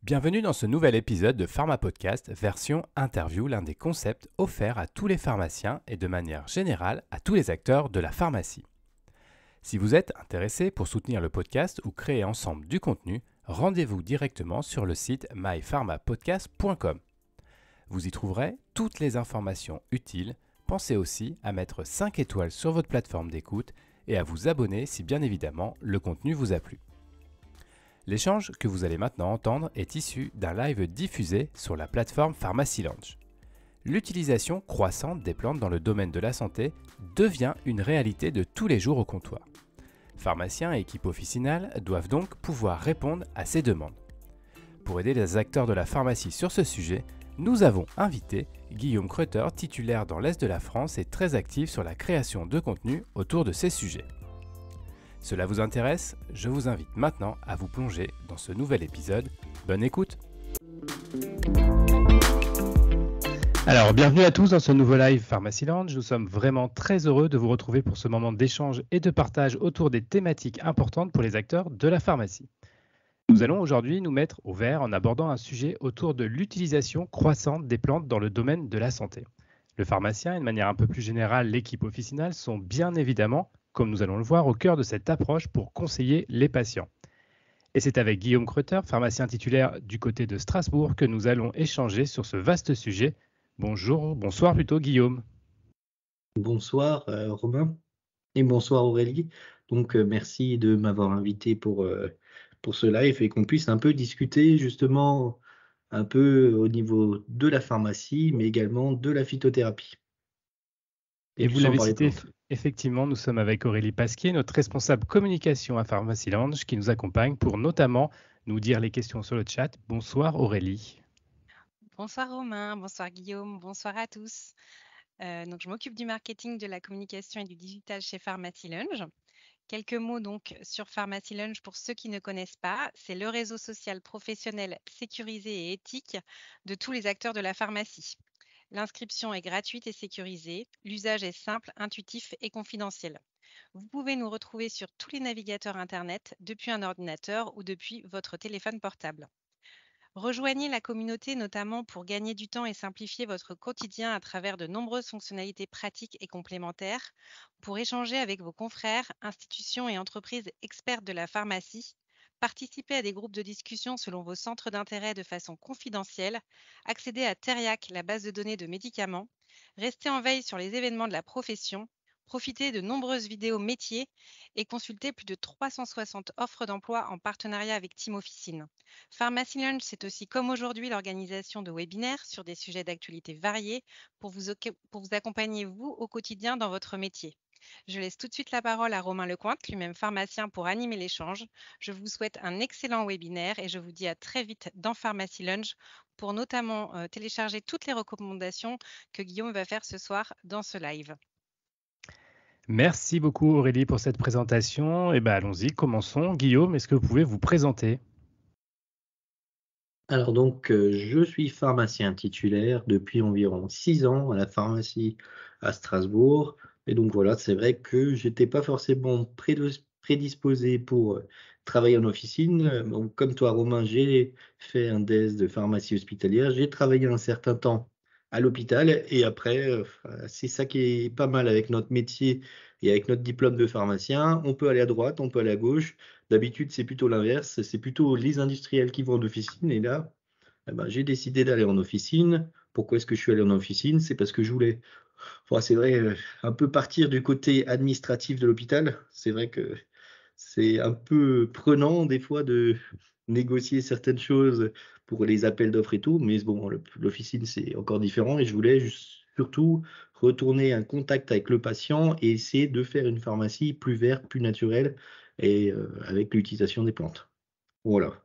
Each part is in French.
Bienvenue dans ce nouvel épisode de Pharma Podcast version interview, l'un des concepts offerts à tous les pharmaciens et de manière générale à tous les acteurs de la pharmacie. Si vous êtes intéressé pour soutenir le podcast ou créer ensemble du contenu, rendez-vous directement sur le site mypharmapodcast.com. Vous y trouverez toutes les informations utiles. Pensez aussi à mettre 5 étoiles sur votre plateforme d'écoute et à vous abonner si bien évidemment le contenu vous a plu. L'échange que vous allez maintenant entendre est issu d'un live diffusé sur la plateforme Pharmacy Lounge. L'utilisation croissante des plantes dans le domaine de la santé devient une réalité de tous les jours au comptoir. Pharmaciens et équipes officinales doivent donc pouvoir répondre à ces demandes. Pour aider les acteurs de la pharmacie sur ce sujet, nous avons invité Guillaume Kreuter, titulaire dans l'Est de la France et très actif sur la création de contenu autour de ces sujets. Cela vous intéresse? Je vous invite maintenant à vous plonger dans ce nouvel épisode. Bonne écoute! Alors, bienvenue à tous dans ce nouveau live Pharmacy Lounge. Nous sommes vraiment très heureux de vous retrouver pour ce moment d'échange et de partage autour des thématiques importantes pour les acteurs de la pharmacie. Nous allons aujourd'hui nous mettre au vert en abordant un sujet autour de l'utilisation croissante des plantes dans le domaine de la santé. Le pharmacien et de manière un peu plus générale l'équipe officinale sont bien évidemment, comme nous allons le voir, au cœur de cette approche pour conseiller les patients. Et c'est avec Guillaume Kreuter, pharmacien titulaire du côté de Strasbourg, que nous allons échanger sur ce vaste sujet. Bonsoir plutôt Guillaume. Bonsoir Romain et bonsoir Aurélie. Donc merci de m'avoir invité pour ce live et qu'on puisse un peu discuter justement un peu au niveau de la pharmacie mais également de la phytothérapie. Et du vous sang l'avez par les cité, plantes. effectivement, nous sommes avec Aurélie Pasquier, notre responsable communication à Pharmacy Lounge, qui nous accompagne pour notamment nous dire les questions sur le chat. Bonsoir Aurélie. Bonsoir Romain, bonsoir Guillaume, bonsoir à tous. Donc, je m'occupe du marketing, de la communication et du digital chez Pharmacy Lounge. Quelques mots donc sur Pharmacy Lounge pour ceux qui ne connaissent pas. C'est le réseau social professionnel sécurisé et éthique de tous les acteurs de la pharmacie. L'inscription est gratuite et sécurisée. L'usage est simple, intuitif et confidentiel. Vous pouvez nous retrouver sur tous les navigateurs Internet depuis un ordinateur ou depuis votre téléphone portable. Rejoignez la communauté notamment pour gagner du temps et simplifier votre quotidien à travers de nombreuses fonctionnalités pratiques et complémentaires, pour échanger avec vos confrères, institutions et entreprises expertes de la pharmacie, participer à des groupes de discussion selon vos centres d'intérêt de façon confidentielle, accéder à Teriac, la base de données de médicaments, rester en veille sur les événements de la profession, profiter de nombreuses vidéos métiers et consulter plus de 360 offres d'emploi en partenariat avec Team Officine. Pharmacy Lounge, c'est aussi comme aujourd'hui l'organisation de webinaires sur des sujets d'actualité variés pour vous accompagner vous au quotidien dans votre métier. Je laisse tout de suite la parole à Romain Lecointe, lui-même pharmacien, pour animer l'échange. Je vous souhaite un excellent webinaire et je vous dis à très vite dans Pharmacy Lounge pour notamment télécharger toutes les recommandations que Guillaume va faire ce soir dans ce live. Merci beaucoup Aurélie pour cette présentation. Et allons-y, commençons. Guillaume, est-ce que vous pouvez vous présenter? Alors donc je suis pharmacien titulaire depuis environ 6 ans à la pharmacie à Strasbourg. Et donc voilà, c'est vrai que j'étais pas forcément prédisposé pour travailler en officine. Donc, comme toi Romain, j'ai fait un DES de pharmacie hospitalière. J'ai travaillé un certain temps à l'hôpital et après, c'est ça qui est pas mal avec notre métier et avec notre diplôme de pharmacien. On peut aller à droite, on peut aller à gauche. D'habitude, c'est plutôt l'inverse, c'est plutôt les industriels qui vont en officine et là, j'ai décidé d'aller en officine. Pourquoi est-ce que je suis allé en officine? C'est parce que je voulais, c'est vrai, un peu partir du côté administratif de l'hôpital. C'est vrai que c'est un peu prenant des fois de négocier certaines choses pour les appels d'offres et tout, mais bon, l'officine, c'est encore différent et je voulais surtout retourner un contact avec le patient et essayer de faire une pharmacie plus verte, plus naturelle et avec l'utilisation des plantes. Voilà.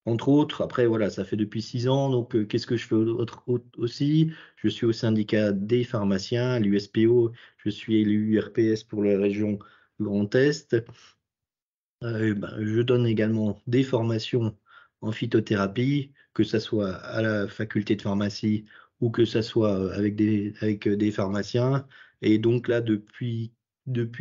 Entre autres, après voilà, ça fait depuis 6 ans, donc qu'est-ce que je fais aussi? Je suis au syndicat des pharmaciens, l'USPO, je suis élu RPS pour la région Grand Est. Je donne également des formations en phytothérapie, que ça soit à la faculté de pharmacie ou que ça soit, avec des pharmaciens. Et donc là, depuis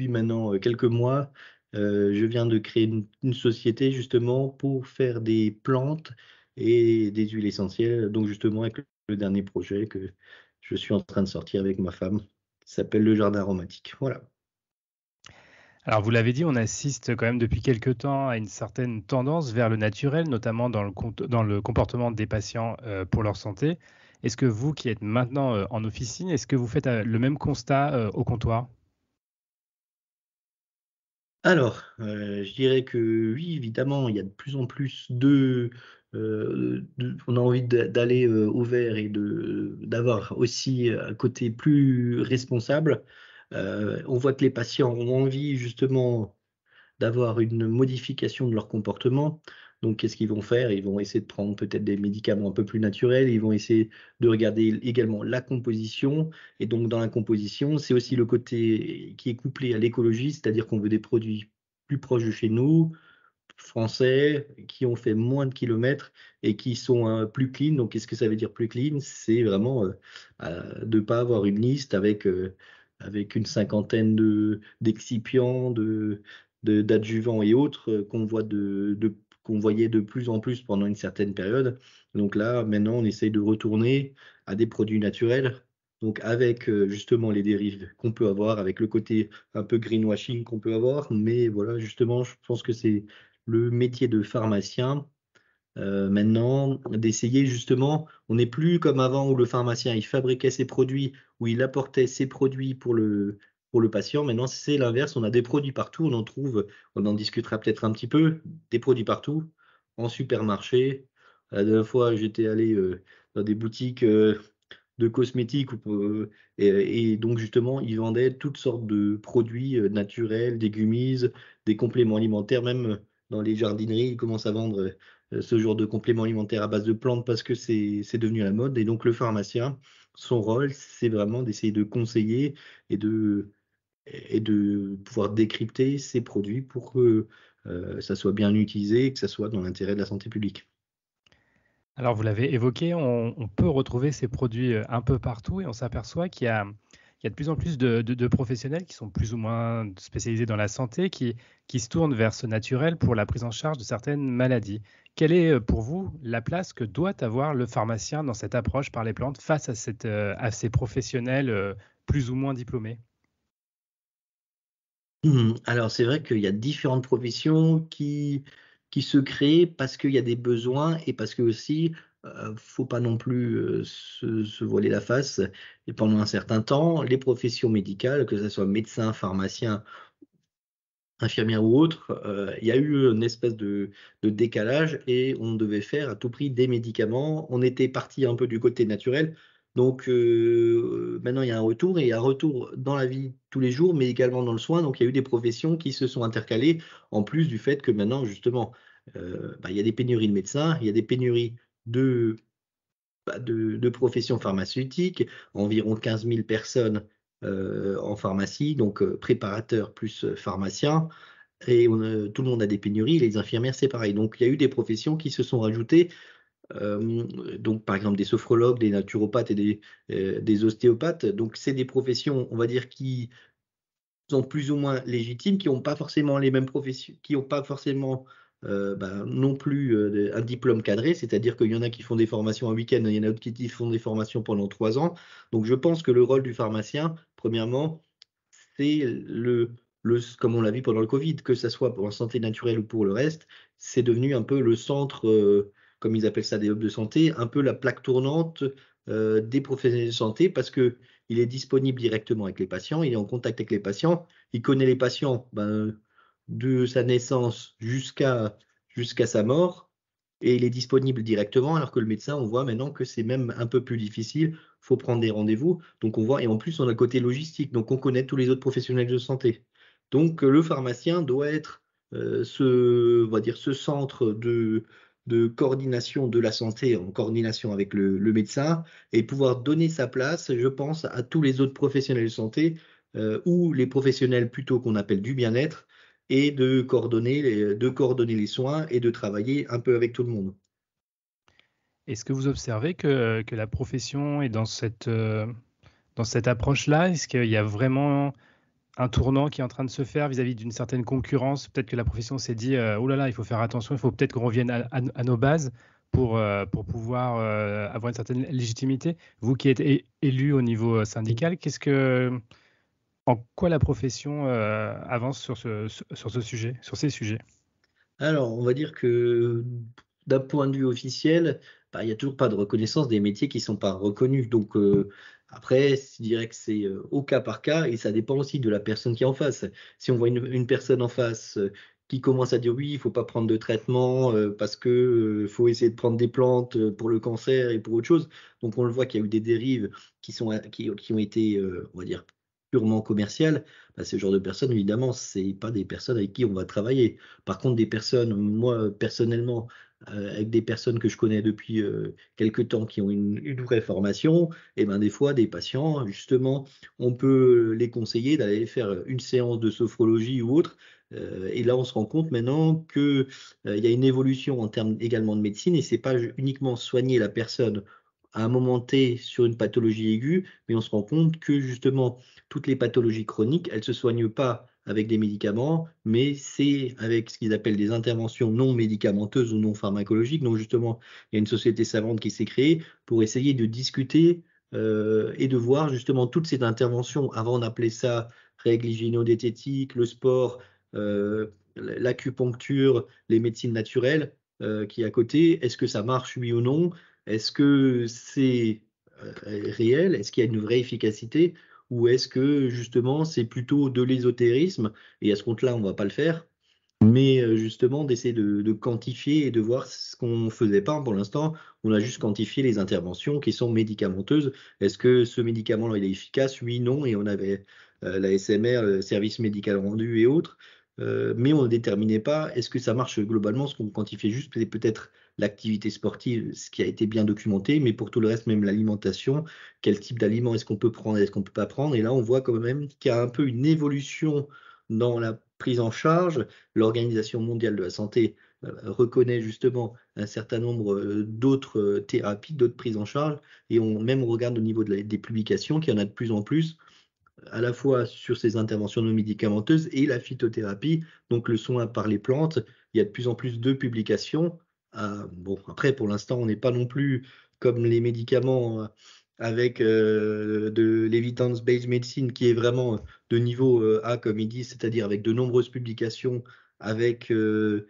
maintenant, quelques mois, je viens de créer une société justement pour faire des plantes et des huiles essentielles. Donc justement avec le dernier projet que je suis en train de sortir avec ma femme, qui s'appelle le jardin aromatique. Voilà. Alors, vous l'avez dit, on assiste quand même depuis quelque temps à une certaine tendance vers le naturel, notamment dans le comportement des patients pour leur santé. Est-ce que vous, qui êtes maintenant en officine, est-ce que vous faites le même constat au comptoir? Alors, je dirais que oui, évidemment, il y a de plus en plus on a envie d'aller, au vert et d'avoir aussi un côté plus responsable. On voit que les patients ont envie justement d'avoir une modification de leur comportement. Donc qu'est-ce qu'ils vont faire? Ils vont essayer de prendre peut-être des médicaments un peu plus naturels, ils vont essayer de regarder également la composition et donc dans la composition, c'est aussi le côté qui est couplé à l'écologie, c'est-à-dire qu'on veut des produits plus proches de chez nous, français, qui ont fait moins de kilomètres et qui sont, plus clean. Donc qu'est-ce que ça veut dire plus clean? C'est vraiment, de pas avoir une liste avec une cinquantaine d'excipients, d'adjuvants et autres, qu'on voyait de plus en plus pendant une certaine période. Donc là, maintenant, on essaye de retourner à des produits naturels, donc avec, justement les dérives qu'on peut avoir, avec le côté un peu greenwashing qu'on peut avoir. Mais voilà, justement, je pense que c'est le métier de pharmacien, maintenant, d'essayer justement on n'est plus comme avant où le pharmacien, il fabriquait ses produits, où il apportait ses produits pour le patient. Maintenant, c'est l'inverse, on a des produits partout, on en trouve, on en discutera peut-être un petit peu, des produits partout, en supermarché. La dernière fois, j'étais allé, dans des boutiques, de cosmétiques et donc justement, ils vendaient toutes sortes de produits, naturels, des gummies, des compléments alimentaires, même, dans les jardineries, ils commencent à vendre, ce genre de compléments alimentaires à base de plantes parce que c'est devenu la mode et donc le pharmacien, son rôle, c'est vraiment d'essayer de conseiller et de pouvoir décrypter ces produits pour que, ça soit bien utilisé et que ça soit dans l'intérêt de la santé publique. Alors, vous l'avez évoqué, on peut retrouver ces produits un peu partout et on s'aperçoit qu'il y a de plus en plus de professionnels qui sont plus ou moins spécialisés dans la santé, qui se tournent vers ce naturel pour la prise en charge de certaines maladies. Quelle est pour vous la place que doit avoir le pharmacien dans cette approche par les plantes face à ces professionnels plus ou moins diplômés? Alors c'est vrai qu'il y a différentes professions qui se créent parce qu'il y a des besoins et parce qu'aussi, faut pas non plus, se voiler la face et pendant un certain temps, les professions médicales, que ça soit médecin, pharmacien, infirmière ou autre, il y a eu une espèce de décalage et on devait faire à tout prix des médicaments. On était parti un peu du côté naturel, donc maintenant il y a un retour et un retour dans la vie de tous les jours, mais également dans le soin. Donc il y a eu des professions qui se sont intercalées, en plus du fait que maintenant justement, il y a des pénuries de médecins, il y a des pénuries de de professions pharmaceutiques, environ 15 000 personnes, en pharmacie, donc préparateurs plus, pharmaciens. Et tout le monde a des pénuries, les infirmières, c'est pareil. Donc il y a eu des professions qui se sont rajoutées, donc par exemple des sophrologues, des naturopathes et des ostéopathes. Donc c'est des professions, on va dire, qui sont plus ou moins légitimes, qui ont pas forcément les mêmes professions, qui ont pas forcément, non plus, un diplôme cadré. C'est-à-dire qu'il y en a qui font des formations un week-end, il y en a d'autres qui font des formations pendant 3 ans. Donc je pense que le rôle du pharmacien, premièrement, c'est comme on l'a vu pendant le Covid, que ça soit pour la santé naturelle ou pour le reste, c'est devenu un peu le centre, comme ils appellent ça, des hubs de santé, un peu la plaque tournante, des professionnels de santé parce qu'il est disponible directement avec les patients, il est en contact avec les patients, il connaît les patients, de sa naissance jusqu'à sa mort et il est disponible directement alors que le médecin, on voit maintenant que c'est même un peu plus difficile, faut prendre des rendez-vous. Donc on voit et en plus on a le côté logistique, donc on connaît tous les autres professionnels de santé. Donc le pharmacien doit être, on va dire ce centre de coordination de la santé en coordination avec le médecin et pouvoir donner sa place, je pense, à tous les autres professionnels de santé, ou les professionnels plutôt qu'on appelle du bien-être et de coordonner les soins et de travailler un peu avec tout le monde. Est-ce que vous observez que la profession est dans cette approche-là? Est-ce qu'il y a vraiment un tournant qui est en train de se faire vis-à-vis d'une certaine concurrence? Peut-être que la profession s'est dit: «Oh là là, il faut faire attention, il faut peut-être qu'on revienne à nos bases» pour pouvoir avoir une certaine légitimité. Vous qui êtes élu au niveau syndical, en quoi la profession avance sur ce sujet, sur ces sujets? Alors, on va dire que d'un point de vue officiel, bah, il y a toujours pas de reconnaissance des métiers qui sont pas reconnus. Donc, après, je dirais que c'est, au cas par cas et ça dépend aussi de la personne qui est en face. Si on voit une personne en face, qui commence à dire: «Oui, il faut pas prendre de traitement, parce que, faut essayer de prendre des plantes, pour le cancer et pour autre chose». Donc on le voit qu'il y a eu des dérives qui ont été, on va dire purement commerciales. Bah, ce genre de personnes évidemment, c'est pas des personnes avec qui on va travailler. Par contre, des personnes, moi, personnellement, avec des personnes que je connais depuis, quelque temps qui ont une vraie formation et ben, des fois, des patients, justement, on peut les conseiller d'aller faire une séance de sophrologie ou autre, et là, on se rend compte maintenant que, il y a une évolution en termes également de médecine et c'est pas uniquement soigner la personne à un moment T sur une pathologie aiguë, mais on se rend compte que justement, toutes les pathologies chroniques, elles se soignent pas avec des médicaments, mais c'est avec ce qu'ils appellent des interventions non médicamenteuses ou non pharmacologiques. Donc justement, il y a une société savante qui s'est créée pour essayer de discuter, et de voir justement toutes ces interventions. Avant, on appelait ça règles hygiéno-diététiques, le sport, l'acupuncture, les médecines naturelles, qui est à côté. Est-ce que ça marche, oui ou non? Est-ce que c'est, réel? Est-ce qu'il y a une vraie efficacité? Ou est-ce que justement c'est plutôt de l'ésotérisme et à ce compte-là, on va pas le faire, mais justement d'essayer de quantifier et de voir ce qu'on faisait pas pour l'instant. On a juste quantifié les interventions qui sont médicamenteuses. Est-ce que ce médicament-là, il est efficace? Oui, non et on avait, la SMR, le service médical rendu et autres, mais on ne déterminait pas est-ce que ça marche globalement? Ce qu'on quantifiait juste, c'est peut-être l'activité sportive, ce qui a été bien documenté, mais pour tout le reste, même l'alimentation, quel type d'aliment est-ce qu'on peut prendre, est-ce qu'on peut pas prendre? Et là, on voit quand même qu'il y a un peu une évolution dans la prise en charge. L'Organisation mondiale de la santé, reconnaît justement un certain nombre, d'autres, thérapies, d'autres prises en charge et on regarde au niveau des publications qu'il y en a de plus en plus, à la fois sur ces interventions non médicamenteuses et la phytothérapie, donc le soin par les plantes. Il y a de plus en plus de publications. Bon, après, pour l'instant, on n'est pas non plus comme les médicaments avec de l'evidence-based medicine qui est vraiment de niveau A, comme ils disent, c'est-à-dire avec de nombreuses publications, avec des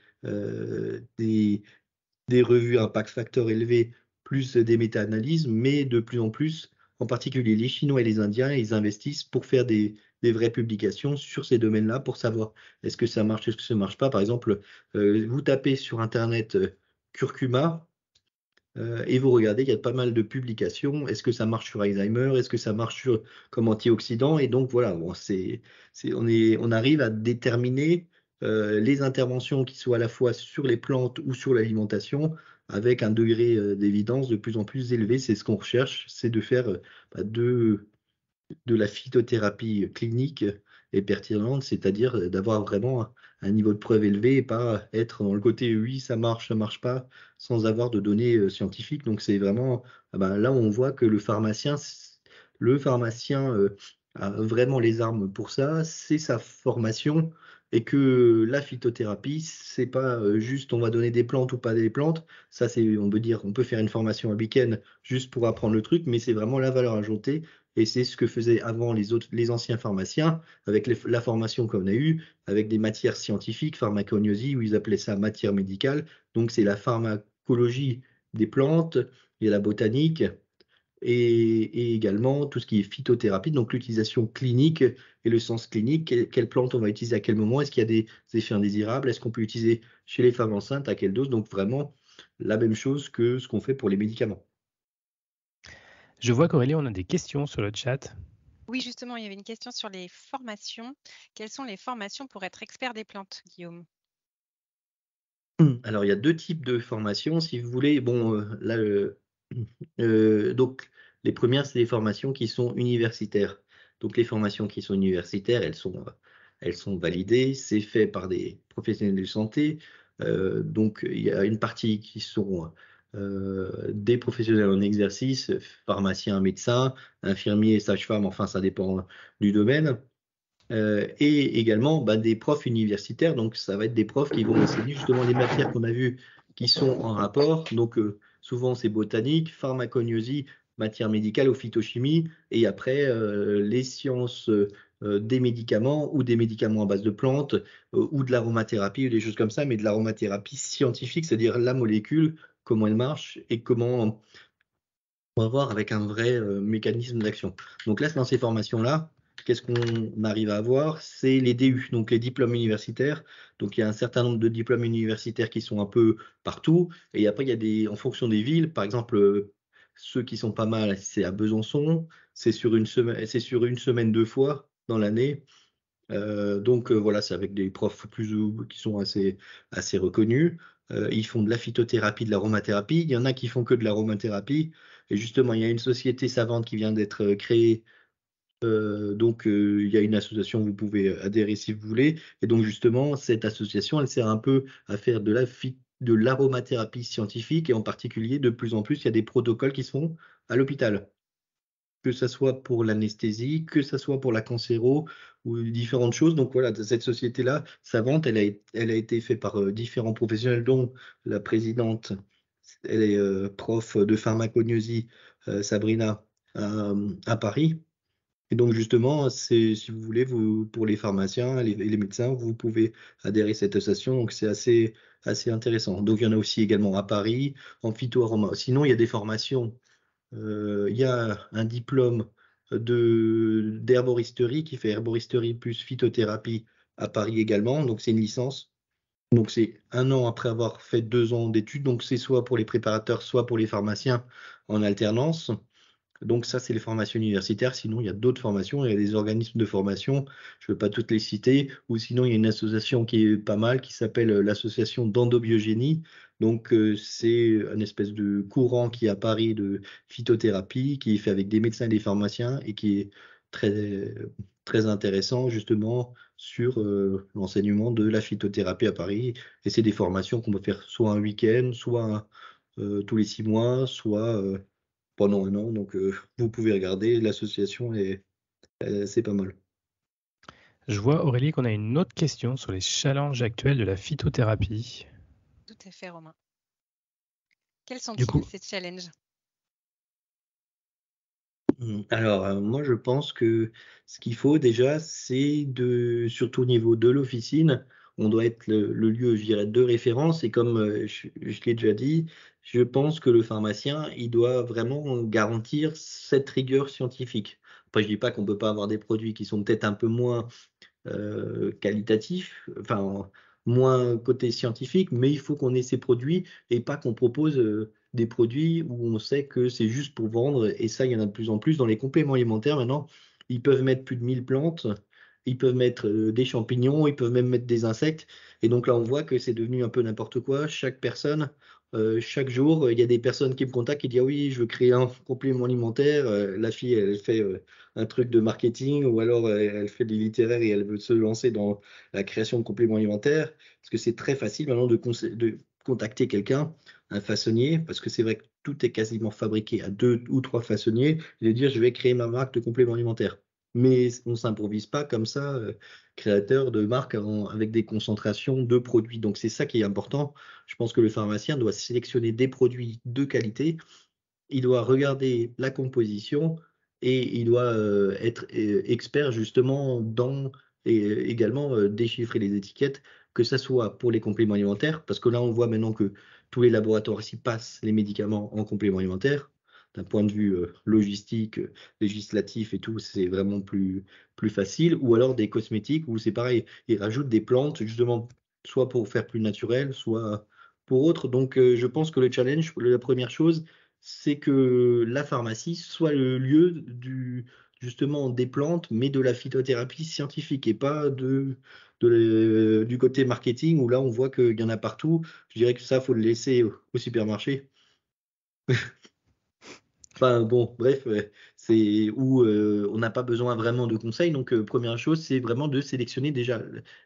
revues impact factor élevé, plus des méta-analyses, mais de plus en plus, en particulier les Chinois et les Indiens, ils investissent pour faire des vraies publications sur ces domaines-là pour savoir est-ce que ça marche, est-ce que ça ne marche pas. Par exemple, vous tapez sur internet curcuma et vous regardez, il y a pas mal de publications. Est-ce que ça marche sur Alzheimer? Est-ce que ça marche sur, comme antioxydant? Et donc voilà, bon, on arrive à déterminer les interventions qui soient à la fois sur les plantes ou sur l'alimentation avec un degré d'évidence de plus en plus élevé. C'est ce qu'on recherche, c'est de faire bah, de la phytothérapie clinique et pertinente, c'est-à-dire d'avoir vraiment un niveau de preuve élevé et pas être dans le côté oui, ça marche pas, sans avoir de données scientifiques. Donc c'est vraiment, ah ben, là on voit que le pharmacien a vraiment les armes pour ça, c'est sa formation et que la phytothérapie, c'est pas juste on va donner des plantes ou pas des plantes. Ça, c'est, on peut dire, on peut faire une formation à week-end juste pour apprendre le truc, mais c'est vraiment la valeur ajoutée et c'est ce que faisaient avant les anciens pharmaciens, avec la formation qu'on a eue, avec des matières scientifiques, pharmacognosie, où ils appelaient ça matière médicale. Donc c'est la pharmacologie des plantes, il y a la botanique, et également tout ce qui est phytothérapie, donc l'utilisation clinique et le sens clinique. Quelle plante on va utiliser à quel moment? Est-ce qu'il y a des effets indésirables? Est-ce qu'on peut utiliser chez les femmes enceintes? À quelle dose? Donc vraiment la même chose que ce qu'on fait pour les médicaments. Je vois qu'Aurélie, on a des questions sur le chat. Oui, justement, il y avait une question sur les formations. Quelles sont les formations pour être expert des plantes, Guillaume? Alors, il y a 2 types de formations, si vous voulez. Bon, là, donc les premières, c'est les formations qui sont universitaires. Donc les formations qui sont universitaires, elles sont validées. C'est fait par des professionnels de santé. Donc il y a une partie qui sont, des professionnels en exercice, pharmaciens, médecins, infirmiers, sages-femmes, enfin ça dépend du domaine. Et également, bah, des profs universitaires, donc ça va être des profs qui vont enseigner justement les matières qu'on a vues qui sont en rapport. Donc, souvent, c'est botanique, pharmacognosie, matière médicale ou phytochimie, et après, les sciences des médicaments ou des médicaments à base de plantes ou de l'aromathérapie ou des choses comme ça, mais de l'aromathérapie scientifique, c'est-à-dire la molécule, comment elle marche et comment on va voir avec un vrai mécanisme d'action. Donc là, dans ces formations-là, qu'est-ce qu'on arrive à avoir? C'est les DU, donc les diplômes universitaires. Donc il y a un certain nombre de diplômes universitaires qui sont un peu partout. Et après, il y a en fonction des villes, par exemple, ceux qui sont pas mal, c'est à Besançon. C'est sur une semaine 2 fois dans l'année. Donc voilà, c'est avec des profs qui sont assez reconnus. Ils font de la phytothérapie, de l'aromathérapie. Il y en a qui font que de l'aromathérapie. Et justement, il y a une société savante qui vient d'être créée. Donc il y a une association, vous pouvez adhérer si vous voulez. Et donc justement, cette association, elle sert un peu à faire de l'aromathérapie scientifique. Et en particulier, de plus en plus, il y a des protocoles qui se font à l'hôpital, que ça soit pour l'anesthésie, que ça soit pour la cancéro ou différentes choses. Donc voilà, cette société-là, savante, elle a été faite par différents professionnels, dont la présidente, elle est prof de pharmacognosie, Sabrina, à Paris. Et donc justement, si vous voulez, pour les pharmaciens et les médecins, vous pouvez adhérer à cette association. Donc c'est assez intéressant. Donc il y en a aussi également à Paris, en phytoaroma. Sinon, il y a des formations, il y a un diplôme d'herboristerie qui fait herboristerie plus phytothérapie à Paris également. Donc, c'est une licence. Donc, c'est 1 an après avoir fait 2 ans d'études. Donc, c'est soit pour les préparateurs, soit pour les pharmaciens en alternance. Donc ça, c'est les formations universitaires. Sinon, il y a d'autres formations. Il y a des organismes de formation. Je ne veux pas toutes les citer. Ou sinon, il y a une association qui est pas mal, qui s'appelle l'association d'endobiogénie. Donc, c'est un espèce de courant qui est à Paris de phytothérapie, qui est fait avec des médecins et des pharmaciens et qui est très, très intéressant, justement, sur l'enseignement de la phytothérapie à Paris. Et c'est des formations qu'on peut faire soit un week-end, soit tous les 6 mois, soit pendant 1 an. Donc, vous pouvez regarder, l'association c'est pas mal. Je vois, Aurélie, qu'on a une autre question sur les challenges actuels de la phytothérapie. Tout à fait, Romain. Quels Du sont-ils, coup, ces challenges? Alors, moi, je pense que ce qu'il faut déjà, c'est surtout au niveau de l'officine, on doit être le lieu, je dirais, de référence. Et comme je l'ai déjà dit, je pense que le pharmacien, il doit vraiment garantir cette rigueur scientifique. Après, je dis pas qu'on peut pas avoir des produits qui sont peut-être un peu moins qualitatif, enfin moins côté scientifique, mais il faut qu'on ait ces produits et pas qu'on propose des produits où on sait que c'est juste pour vendre. Et ça, il y en a de plus en plus dans les compléments alimentaires maintenant. Ils peuvent mettre plus de 1000 plantes, ils peuvent mettre des champignons, ils peuvent même mettre des insectes. Et donc là, on voit que c'est devenu un peu n'importe quoi. Chaque personne, chaque jour, il y a des personnes qui me contactent qui disent: ah oui, je veux créer un complément alimentaire. La fille, elle fait un truc de marketing, ou alors elle fait des littéraires et elle veut se lancer dans la création de compléments alimentaires. Parce que c'est très facile maintenant de contacter quelqu'un, un façonnier, parce que c'est vrai que tout est quasiment fabriqué à 2 ou 3 façonniers, et de dire: je vais créer ma marque de compléments alimentaires. Mais on ne s'improvise pas comme ça, créateur de marque avec des concentrations de produits. Donc c'est ça qui est important. Je pense que le pharmacien doit sélectionner des produits de qualité, il doit regarder la composition et il doit être expert justement et également déchiffrer les étiquettes, que ça soit pour les compléments alimentaires, parce que là on voit maintenant que tous les laboratoires ici passent les médicaments en compléments alimentaires. D'un point de vue logistique, législatif et tout, c'est vraiment plus facile. Ou alors des cosmétiques où c'est pareil, ils rajoutent des plantes justement, soit pour faire plus naturel, soit pour autre. Donc je pense que le challenge, la première chose, c'est que la pharmacie soit le lieu justement des plantes, mais de la phytothérapie scientifique et pas du côté marketing où là on voit qu'il y en a partout. Je dirais que ça, faut le laisser au supermarché. Enfin bon, bref, c'est où on n'a pas besoin vraiment de conseils. Donc, première chose, c'est vraiment de sélectionner déjà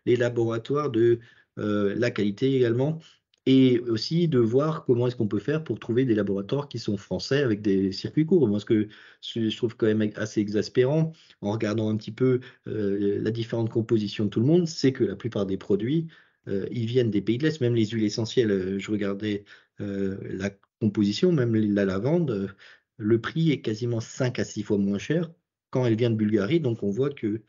les laboratoires de la qualité également, et aussi de voir comment est-ce qu'on peut faire pour trouver des laboratoires qui sont français avec des circuits courts. Moi, ce que je trouve quand même assez exaspérant en regardant un petit peu la différente composition de tout le monde, c'est que la plupart des produits, ils viennent des pays de l'Est. Même les huiles essentielles, je regardais la composition, même la lavande, le prix est quasiment 5 à 6 fois moins cher quand elle vient de Bulgarie. Donc on voit que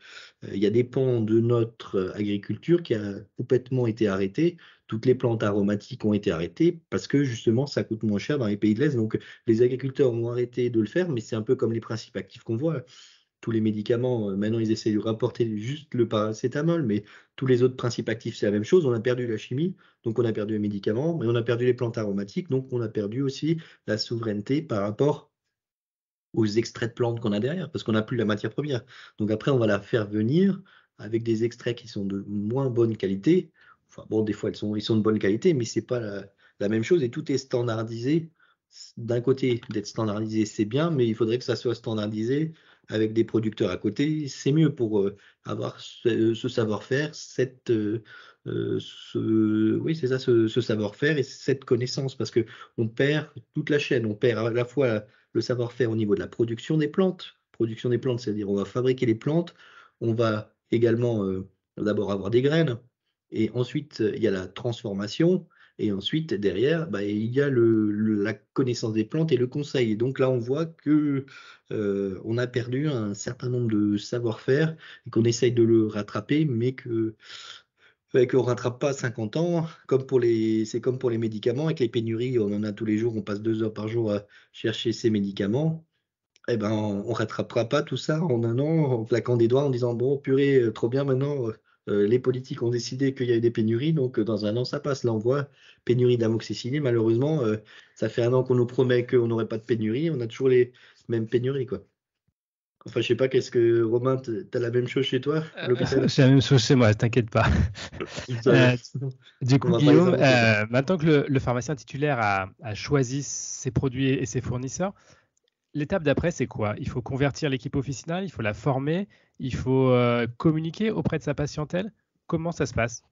il y a des pans de notre agriculture qui a complètement été arrêté. Toutes les plantes aromatiques ont été arrêtées parce que justement ça coûte moins cher dans les pays de l'Est. Donc les agriculteurs ont arrêté de le faire, mais c'est un peu comme les principes actifs qu'on voit. Tous les médicaments, maintenant ils essaient de rapporter juste le paracétamol, mais tous les autres principes actifs, c'est la même chose. On a perdu la chimie, donc on a perdu les médicaments, mais on a perdu les plantes aromatiques, donc on a perdu aussi la souveraineté par rapport aux extraits de plantes qu'on a derrière, parce qu'on n'a plus la matière première. Donc après, on va la faire venir avec des extraits qui sont de moins bonne qualité. Enfin bon, des fois, ils sont de bonne qualité, mais c'est pas la même chose et tout est standardisé. D'un côté, d'être standardisé, c'est bien, mais il faudrait que ça soit standardisé avec des producteurs à côté. C'est mieux pour avoir ce savoir-faire, oui, c'est ça, ce savoir-faire et cette connaissance, parce que on perd toute la chaîne. On perd à la fois le savoir-faire au niveau de la production des plantes. Production des plantes, c'est-à-dire on va fabriquer les plantes, on va également d'abord avoir des graines, et ensuite il y a la transformation, et ensuite derrière, bah, il y a la connaissance des plantes et le conseil. Et donc là, on voit que on a perdu un certain nombre de savoir-faire et qu'on essaye de le rattraper, mais que fait qu'on rattrape pas à 50 ans, c'est comme pour les médicaments, avec les pénuries, on en a tous les jours, on passe 2 heures par jour à chercher ces médicaments. Eh ben, on rattrapera pas tout ça en un an, en claquant des doigts, en disant bon, purée, trop bien maintenant. Les politiques ont décidé qu'il y avait des pénuries, donc dans un an ça passe. Là, on voit pénurie d'amoxicilline. Malheureusement, ça fait un an qu'on nous promet qu'on n'aurait pas de pénurie, on a toujours les mêmes pénuries, quoi. Enfin, je sais pas, qu'est-ce que Romain, t'as la même chose chez toi à l'hôpital? C'est la même chose chez moi, t'inquiète pas. Ça, Du on coup, va pas les Guillaume, inventer, quoi. maintenant que le pharmacien titulaire a choisi ses produits et ses fournisseurs, l'étape d'après, c'est quoi? Il faut convertir l'équipe officinale, il faut la former, il faut communiquer auprès de sa patientèle. Comment ça se passe?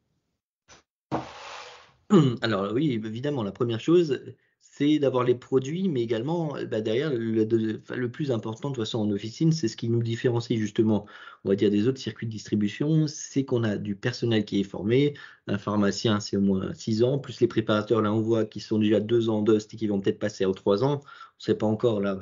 Alors oui, évidemment, la première chose, c'est d'avoir les produits, mais également, bah, derrière, enfin, le plus important, de toute façon, en officine, c'est ce qui nous différencie justement, on va dire, des autres circuits de distribution, c'est qu'on a du personnel qui est formé. Un pharmacien, c'est au moins 6 ans, plus les préparateurs, là, on voit qu'ils sont déjà 2 ans d'ost et qui vont peut-être passer aux 3 ans. On ne sait pas encore, là.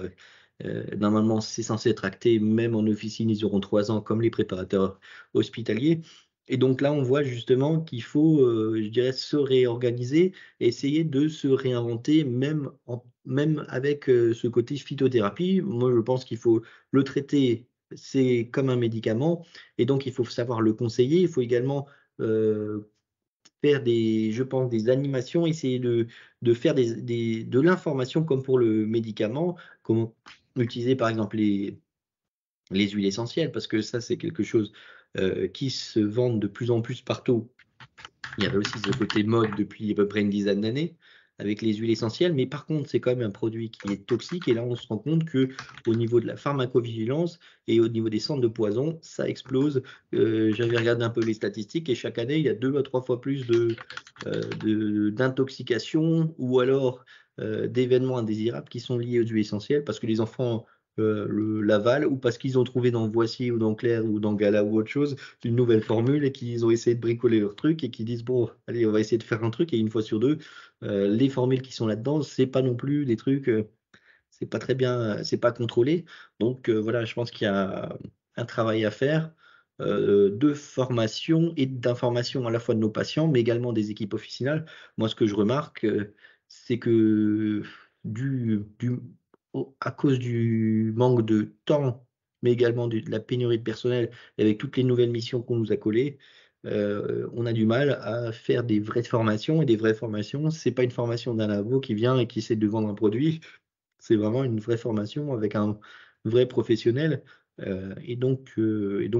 Normalement, c'est censé être acté, même en officine, ils auront 3 ans, comme les préparateurs hospitaliers. Et donc là, on voit justement qu'il faut, je dirais, se réorganiser et essayer de se réinventer, même avec ce côté phytothérapie. Moi, je pense qu'il faut le traiter, c'est comme un médicament, et donc il faut savoir le conseiller. Il faut également faire je pense, des animations, essayer de faire de l'information comme pour le médicament, comment utiliser par exemple les huiles essentielles, parce que ça, c'est quelque chose qui se vend de plus en plus partout. Il y avait aussi ce côté mode depuis à peu près une dizaine d'années avec les huiles essentielles, mais par contre, c'est quand même un produit qui est toxique. Et là, on se rend compte que au niveau de la pharmacovigilance et au niveau des centres de poison, ça explose. J'avais regardé un peu les statistiques et chaque année, il y a 2 à 3 fois plus d'intoxication ou alors d'événements indésirables qui sont liés aux huiles essentielles parce que les enfants l'avalent ou parce qu'ils ont trouvé dans Voici ou dans Claire ou dans Gala ou autre chose une nouvelle formule et qu'ils ont essayé de bricoler leur truc et qui disent bon, allez, on va essayer de faire un truc et une fois sur deux, les formules qui sont là-dedans, c'est pas non plus des trucs, c'est pas très bien, c'est pas contrôlé. Donc voilà, je pense qu'il y a un travail à faire de formation et d'information à la fois de nos patients, mais également des équipes officinales. Moi, ce que je remarque, c'est que du, du, à cause du manque de temps, mais également de la pénurie de personnel, et avec toutes les nouvelles missions qu'on nous a collées, on a du mal à faire des vraies formations. Et des vraies formations, c'est pas une formation d'un labo qui vient et qui essaie de vendre un produit. C'est vraiment une vraie formation avec un vrai professionnel. Et donc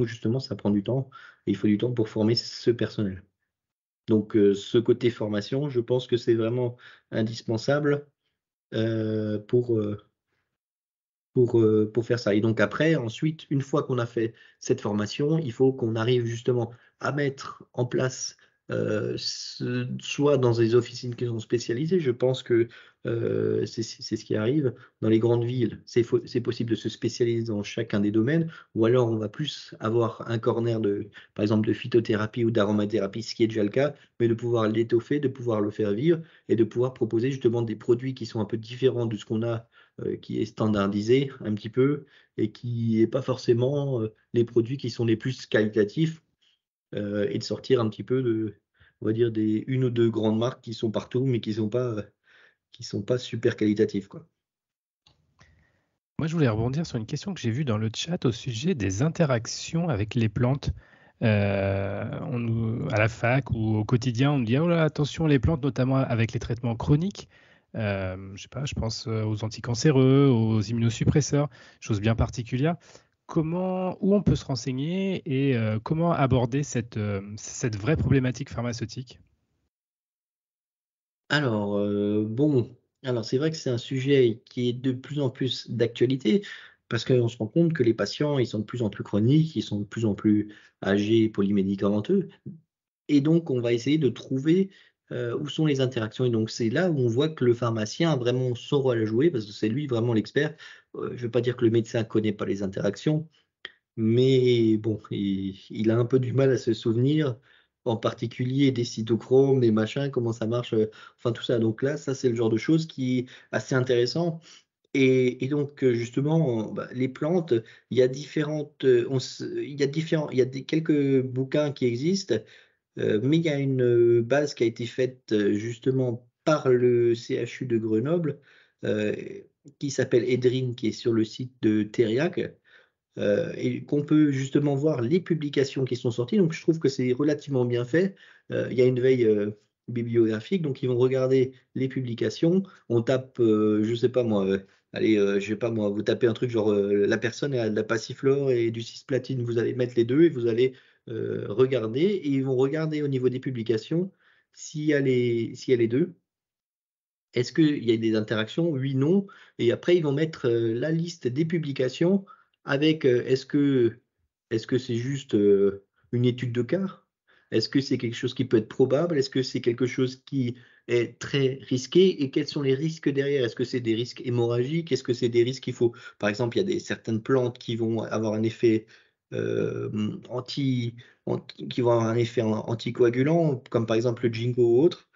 justement, ça prend du temps. Et il faut du temps pour former ce personnel. Donc, ce côté formation, je pense que c'est vraiment indispensable euh, pour, euh, pour faire ça. Et donc après, ensuite, une fois qu'on a fait cette formation, il faut qu'on arrive justement à mettre en place soit dans des officines qui sont spécialisées. Je pense que c'est ce qui arrive. Dans les grandes villes, c'est possible de se spécialiser dans chacun des domaines, ou alors on va plus avoir un corner par exemple, de phytothérapie ou d'aromathérapie, ce qui est déjà le cas, mais de pouvoir l'étoffer, de pouvoir le faire vivre et de pouvoir proposer justement des produits qui sont un peu différents de ce qu'on a, qui est standardisé un petit peu, et qui n'est pas forcément les produits qui sont les plus qualitatifs, et de sortir un petit peu on va dire, des une ou deux grandes marques qui sont partout, mais qui sont pas super qualitatives, quoi. Moi, je voulais rebondir sur une question que j'ai vue dans le chat au sujet des interactions avec les plantes. À la fac ou au quotidien, on me dit: «Oh là, attention les plantes, notamment avec les traitements chroniques». Je sais pas, je pense, aux anticancéreux, aux immunosuppresseurs, choses bien particulières. Où on peut se renseigner et comment aborder cette vraie problématique pharmaceutique? Alors, bon, alors c'est vrai que c'est un sujet qui est de plus en plus d'actualité, parce qu'on se rend compte que les patients, ils sont de plus en plus chroniques, ils sont de plus en plus âgés, polymédicamenteux. Et donc, on va essayer de trouver, où sont les interactions, et donc c'est là où on voit que le pharmacien a vraiment son rôle à jouer, parce que c'est lui vraiment l'expert. Je ne veux pas dire que le médecin ne connaît pas les interactions, mais bon, il a un peu du mal à se souvenir, en particulier des cytochromes, des machins, comment ça marche, enfin tout ça. Donc là, ça, c'est le genre de choses qui est assez intéressant, et donc, justement, bah, les plantes, il y a différentes, il y a quelques bouquins qui existent. Mais il y a une, base qui a été faite, justement par le CHU de Grenoble, heu, qui s'appelle EDRIN, qui est sur le site de Thériac, et qu'on peut justement voir les publications qui sont sorties. Donc je trouve que c'est relativement bien fait. Il y a une veille, bibliographique, donc ils vont regarder les publications. On tape, je sais pas moi, allez, je sais pas moi, vous tapez un truc genre, la personne a de la passiflore et du cisplatine, vous allez mettre les 2 et vous allez, regarder, et ils vont regarder au niveau des publications s'il y a les 2. Est-ce qu'il y a des interactions? Oui, non, et après ils vont mettre, la liste des publications avec, est-ce que c'est juste, une étude de cas? Est-ce que c'est quelque chose qui peut être probable? Est-ce que c'est quelque chose qui est très risqué? Et quels sont les risques derrière? Est-ce que c'est des risques hémorragiques? Est-ce que c'est des risques qu'il faut, par exemple, il y a certaines plantes qui vont avoir un effet, hem, anti qui vont avoir un effet anticoagulant, comme par exemple le ginkgo ou autre,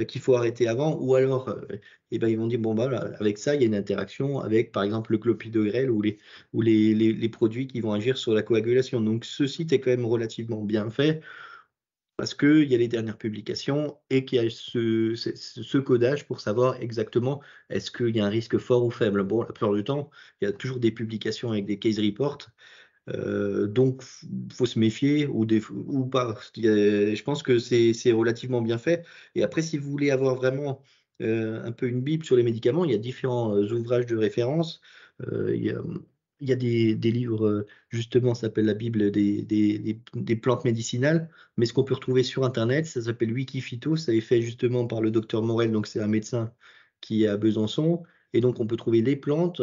qu'il faut arrêter avant, ou alors, et ben, ils vont dire: «Bon, bah, voilà, avec ça, il y a une interaction avec, par exemple, le clopidogrel ou les produits qui vont agir sur la coagulation». Donc ce site est quand même relativement bien fait, parce qu'il y a les dernières publications et qu'il y a ce codage pour savoir exactement est-ce qu'il y a un risque fort ou faible. Bon, la plupart du temps, il y a toujours des publications avec des case reports, donc faut se méfier, ou pas. Je pense que c'est relativement bien fait, et après si vous voulez avoir vraiment, un peu une bible sur les médicaments, il y a différents, ouvrages de référence. Il y a, il y a des livres, justement, ça s'appelle la bible des plantes médicinales, mais ce qu'on peut retrouver sur internet, ça s'appelle Wikiphyto, ça est fait justement par le docteur Morel, donc c'est un médecin qui est à Besançon, et donc on peut trouver les plantes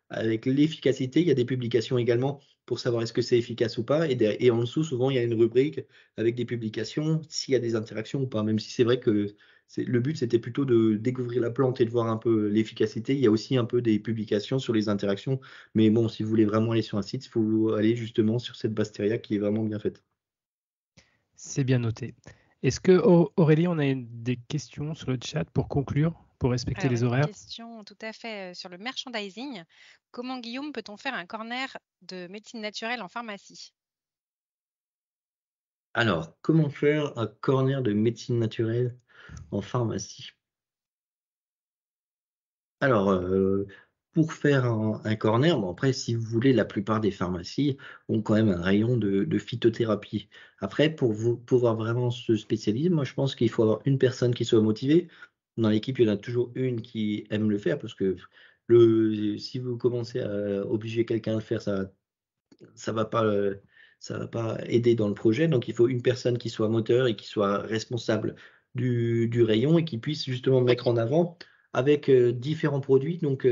avec l'efficacité. Il y a des publications également pour savoir est-ce que c'est efficace ou pas, et en dessous, souvent, il y a une rubrique avec des publications, s'il y a des interactions ou pas. Même si c'est vrai que le but, c'était plutôt de découvrir la plante et de voir un peu l'efficacité. Il y a aussi un peu des publications sur les interactions, mais bon, si vous voulez vraiment aller sur un site, il faut aller justement sur cette Basteria qui est vraiment bien faite. C'est bien noté. Est-ce que, Aurélie, on a des questions sur le chat pour conclure, pour respecter Alors, les une horaires? question tout à fait sur le merchandising. Comment, Guillaume, peut-on faire un corner de médecine naturelle en pharmacie? Alors, comment faire un corner de médecine naturelle en pharmacie? Alors, pour faire un corner, bon après si vous voulez, la plupart des pharmacies ont quand même un rayon de phytothérapie. Après, pour vous pouvoir vraiment se spécialiser, moi je pense qu'il faut avoir une personne qui soit motivée. Dans l'équipe, il y en a toujours une qui aime le faire, parce que si vous commencez à obliger quelqu'un à le faire, ça va pas, ça va pas aider dans le projet. Donc il faut une personne qui soit moteur et qui soit responsable du rayon, et qui puisse justement mettre en avant avec, différents produits. Donc,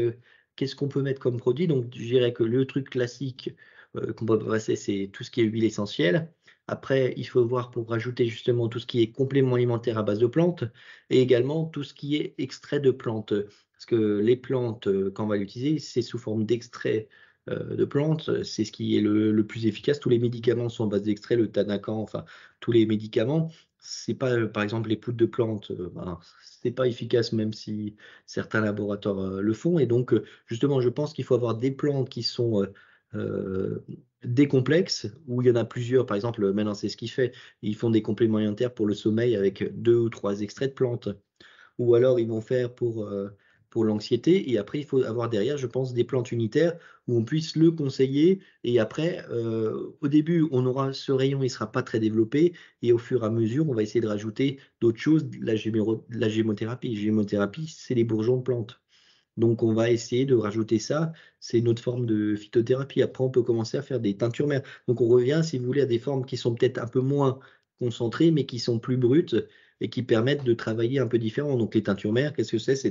qu'est-ce qu'on peut mettre comme produit? Donc je dirais que le truc classique, qu'on peut passer, c'est tout ce qui est huile essentielle. Après, il faut voir pour rajouter justement tout ce qui est complément alimentaire à base de plantes et également tout ce qui est extrait de plantes. Parce que les plantes, quand on va l'utiliser, c'est sous forme d'extrait de plantes. C'est ce qui est le plus efficace. Tous les médicaments sont à base d'extrait, le Tanacan, enfin tous les médicaments. C'est pas, par exemple, les poudres de plantes, ben, c'est pas efficace même si certains laboratoires le font. Et donc, justement, je pense qu'il faut avoir des plantes qui sont euh, des complexes où il y en a plusieurs. Par exemple, maintenant, c'est ce qu'ils font. Ils font des compléments alimentaires pour le sommeil avec 2 ou 3 extraits de plantes. Ou alors, ils vont faire pour l'anxiété. Et après, il faut avoir derrière, je pense, des plantes unitaires où on puisse le conseiller. Et après, au début, on aura ce rayon, il ne sera pas très développé. Et au fur et à mesure, on va essayer de rajouter d'autres choses, la gémothérapie. Gémothérapie, c'est les bourgeons de plantes. Donc, on va essayer de rajouter ça. C'est une autre forme de phytothérapie. Après, on peut commencer à faire des teintures mères. Donc, on revient, si vous voulez, à des formes qui sont peut-être un peu moins concentrées, mais qui sont plus brutes et qui permettent de travailler un peu différent. Donc, les teintures mères, qu'est-ce que c'est? C'est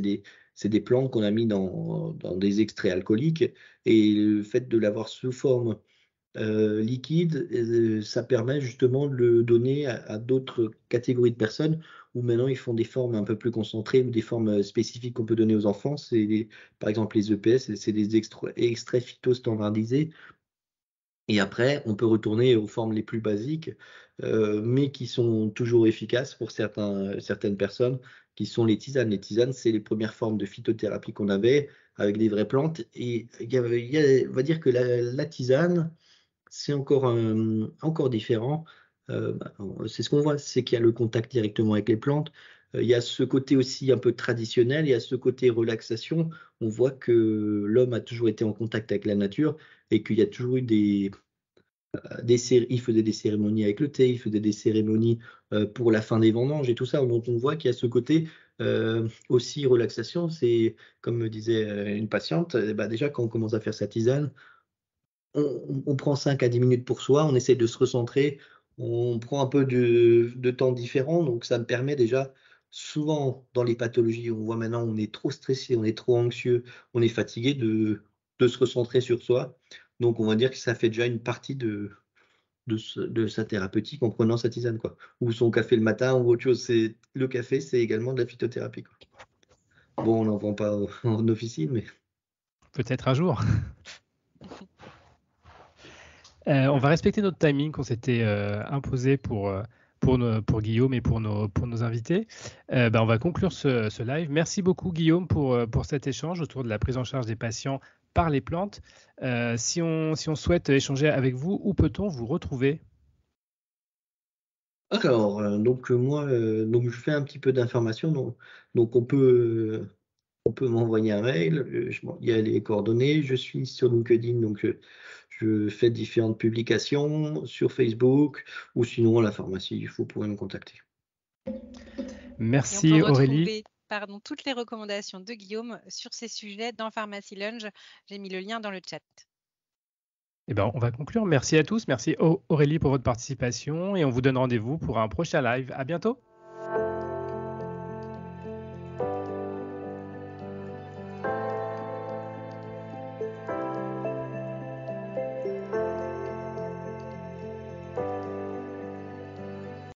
des plantes qu'on a mis dans des extraits alcooliques. Et le fait de l'avoir sous forme liquide, ça permet justement de le donner à d'autres catégories de personnes où maintenant ils font des formes un peu plus concentrées ou des formes spécifiques qu'on peut donner aux enfants. Par exemple, les EPS, c'est des extraits phyto standardisés. Et après, on peut retourner aux formes les plus basiques, mais qui sont toujours efficaces pour certaines personnes, qui sont les tisanes. Les tisanes, c'est les premières formes de phytothérapie qu'on avait avec des vraies plantes. Et on va dire que la tisane, c'est encore différent. Bah, c'est ce qu'on voit, c'est qu'il y a le contact directement avec les plantes. Il y a ce côté aussi un peu traditionnel, il y a ce côté relaxation. On voit que l'homme a toujours été en contact avec la nature et qu'il y a toujours eu il faisait des cérémonies avec le thé, il faisait des cérémonies pour la fin des vendanges et tout ça. Donc on voit qu'il y a ce côté aussi relaxation. C'est comme me disait une patiente, bah, déjà quand on commence à faire sa tisane, on prend 5 à 10 minutes pour soi, on essaie de se recentrer, on prend un peu de temps différent, donc ça me permet déjà, souvent dans les pathologies, on voit maintenant on est trop stressé, on est trop anxieux, on est fatigué de se recentrer sur soi. Donc on va dire que ça fait déjà une partie de sa thérapeutique en prenant sa tisane, quoi. Ou son café le matin ou autre chose. Le café, c'est également de la phytothérapie, quoi. Bon, on n'en vend pas en officine, mais Peut-être un jour. On va respecter notre timing qu'on s'était imposé pour Guillaume et pour nos invités. On va conclure ce live. Merci beaucoup Guillaume pour cet échange autour de la prise en charge des patients par les plantes. Si on souhaite échanger avec vous, où peut-on vous retrouver? alors, donc moi, donc je fais un petit peu d'information, donc on peut m'envoyer un mail, il y a les coordonnées. Je suis sur LinkedIn, donc je fais différentes publications sur Facebook ou sinon à la pharmacie, vous pourrez me contacter. Et on peut Merci Aurélie. retrouver toutes les recommandations de Guillaume sur ces sujets dans Pharmacy Lunge. J'ai mis le lien dans le chat. On va conclure. Merci à tous. Merci Aurélie pour votre participation et on vous donne rendez-vous pour un prochain live. À bientôt.